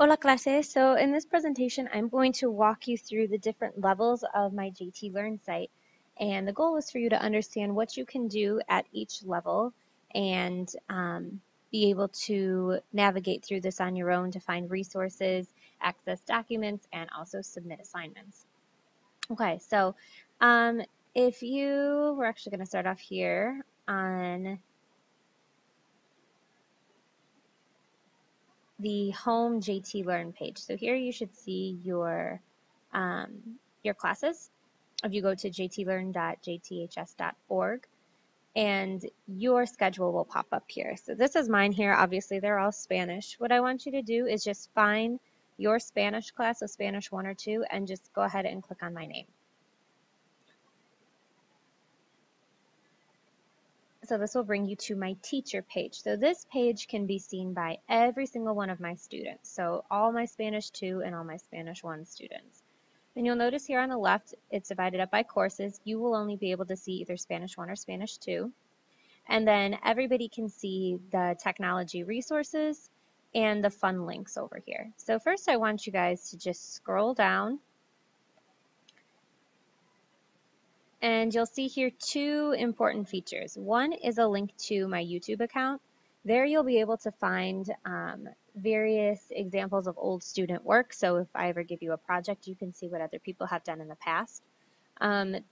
Hola clase. So in this presentation, I'm going to walk you through the different levels of my JT Learn site. And the goal is for you to understand what you can do at each level and be able to navigate through this on your own to find resources, access documents, and also submit assignments. Okay, so we're actually going to start off here on the home JT Learn page. So here you should see your classes. If you go to jtlearn.jths.org, and your schedule will pop up here. So this is mine here. Obviously, they're all Spanish. What I want you to do is just find your Spanish class, so Spanish 1 or 2, and just go ahead and click on my name. So this will bring you to my teacher page. So this page can be seen by every single one of my students. So all my Spanish 2 and all my Spanish 1 students. And you'll notice here on the left, it's divided up by courses. You will only be able to see either Spanish 1 or Spanish 2. And then everybody can see the technology resources and the fun links over here. So first I want you guys to just scroll down. And you'll see here two important features. One is a link to my YouTube account. There you'll be able to find various examples of old student work. So if I ever give you a project, you can see what other people have done in the past.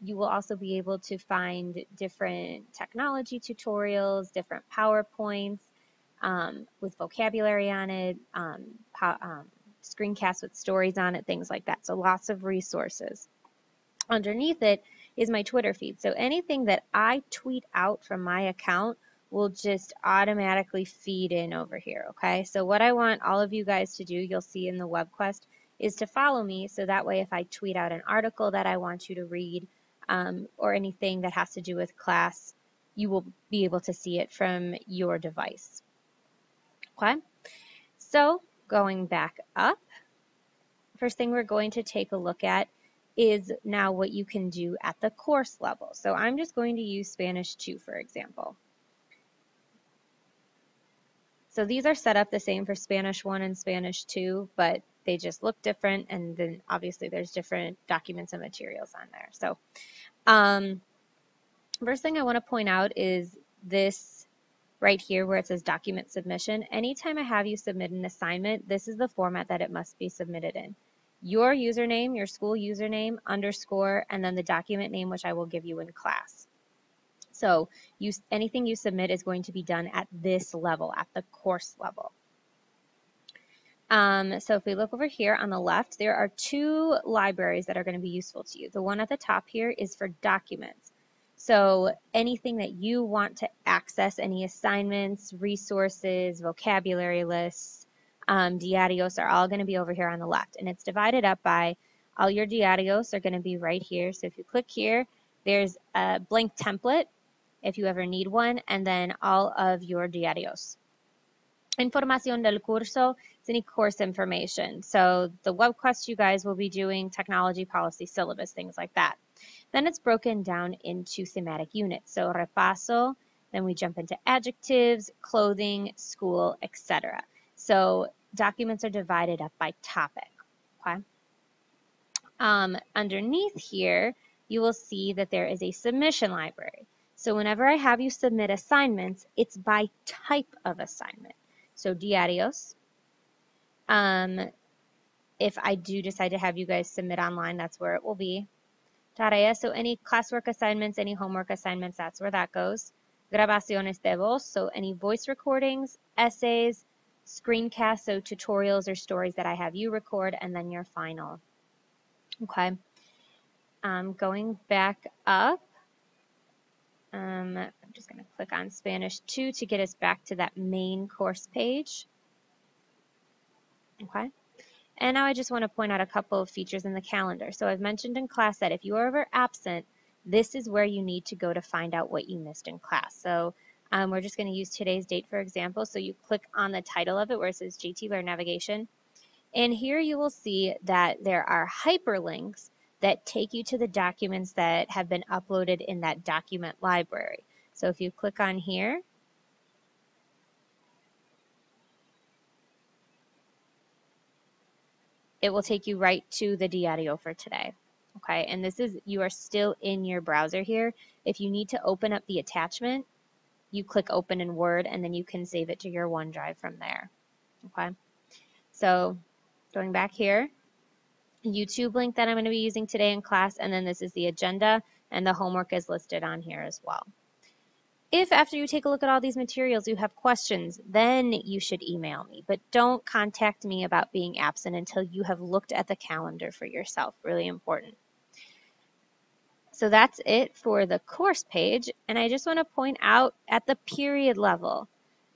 You will also be able to find different technology tutorials, different PowerPoints with vocabulary on it, screencasts with stories on it, things like that. So lots of resources. Underneath it is my Twitter feed. So anything that I tweet out from my account will just automatically feed in over here, okay? So what I want all of you guys to do, you'll see in the web quest, is to follow me so that way if I tweet out an article that I want you to read or anything that has to do with class, you will be able to see it from your device, okay? So going back up, first thing we're going to take a look at is now what you can do at the course level. So I'm just going to use Spanish 2, for example. So these are set up the same for Spanish 1 and Spanish 2, but they just look different, and then obviously there's different documents and materials on there. So first thing I want to point out is this right here where it says document submission. Anytime I have you submit an assignment, this is the format that it must be submitted in. Your username, your school username, underscore, and then the document name, which I will give you in class. So anything you submit is going to be done at this level, at the course level. So if we look over here on the left, there are two libraries that are going to be useful to you. The one at the top here is for documents. So anything that you want to access, any assignments, resources, vocabulary lists, diarios are all going to be over here on the left. And it's divided up by all your diarios are going to be right here. So if you click here, there's a blank template if you ever need one, and then all of your diarios. Información del curso is any course information. So the web quest you guys will be doing, technology, policy, syllabus, things like that. Then it's broken down into thematic units. So repaso, then we jump into adjectives, clothing, school, etc. So documents are divided up by topic. Okay. Underneath here, you will see that there is a submission library. So whenever I have you submit assignments, it's by type of assignment. So diarios. If I do decide to have you guys submit online, that's where it will be. Tareas, so any classwork assignments, any homework assignments, that's where that goes. Grabaciones de voz, so any voice recordings, essays, screencasts, so tutorials or stories that I have you record, and then your final. Okay. Going back up, I'm just going to click on Spanish 2 to get us back to that main course page. Okay. And now I just want to point out a couple of features in the calendar. So I've mentioned in class that if you are ever absent, this is where you need to go to find out what you missed in class. So we're just going to use today's date for example. So you click on the title of it where it says JT Learn Navigation. And here you will see that there are hyperlinks that take you to the documents that have been uploaded in that document library. So if you click on here, it will take you right to the DAudio for today. Okay, and this is, you are still in your browser here. If you need to open up the attachment, you click open in Word and then you can save it to your OneDrive from there. Okay, so going back here, YouTube link that I'm going to be using today in class, and then this is the agenda, and the homework is listed on here as well. If after you take a look at all these materials you have questions, then you should email me, but don't contact me about being absent until you have looked at the calendar for yourself. Really important. So that's it for the course page, and I just want to point out at the period level,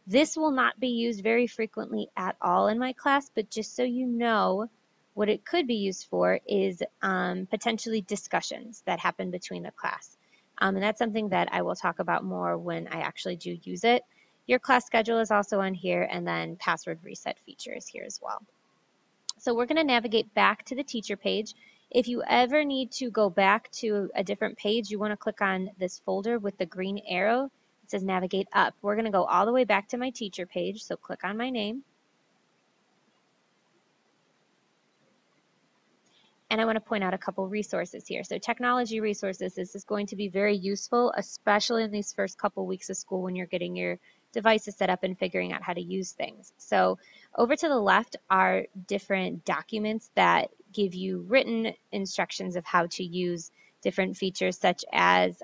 this will not be used very frequently at all in my class, but just so you know, what it could be used for is potentially discussions that happen between the class. And that's something that I will talk about more when I actually do use it. Your class schedule is also on here, and then password reset feature is here as well. So we're going to navigate back to the teacher page. If you ever need to go back to a different page, you want to click on this folder with the green arrow. It says navigate up. We're going to go all the way back to my teacher page, so click on my name. And I want to point out a couple resources here. So technology resources, this is going to be very useful, especially in these first couple weeks of school when you're getting your devices set up and figuring out how to use things. So over to the left are different documents that give you written instructions of how to use different features, such as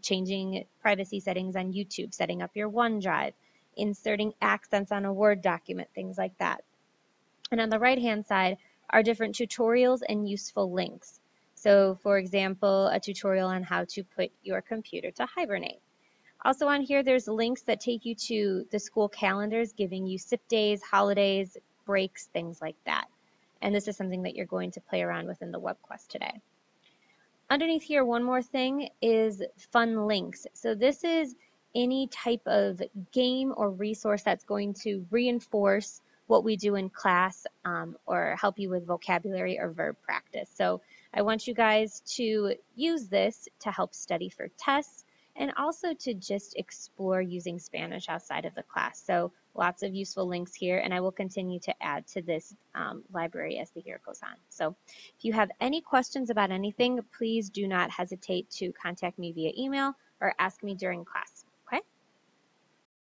changing privacy settings on YouTube, setting up your OneDrive, inserting accents on a Word document, things like that. And on the right-hand side are different tutorials and useful links. So for example, a tutorial on how to put your computer to hibernate. Also on here, there's links that take you to the school calendars, giving you SIP days, holidays, breaks, things like that. And this is something that you're going to play around with in the web quest today. Underneath here, one more thing is fun links. So this is any type of game or resource that's going to reinforce what we do in class or help you with vocabulary or verb practice. So I want you guys to use this to help study for tests and also to just explore using Spanish outside of the class. So lots of useful links here, and I will continue to add to this library as the year goes on. So if you have any questions about anything, please do not hesitate to contact me via email or ask me during class.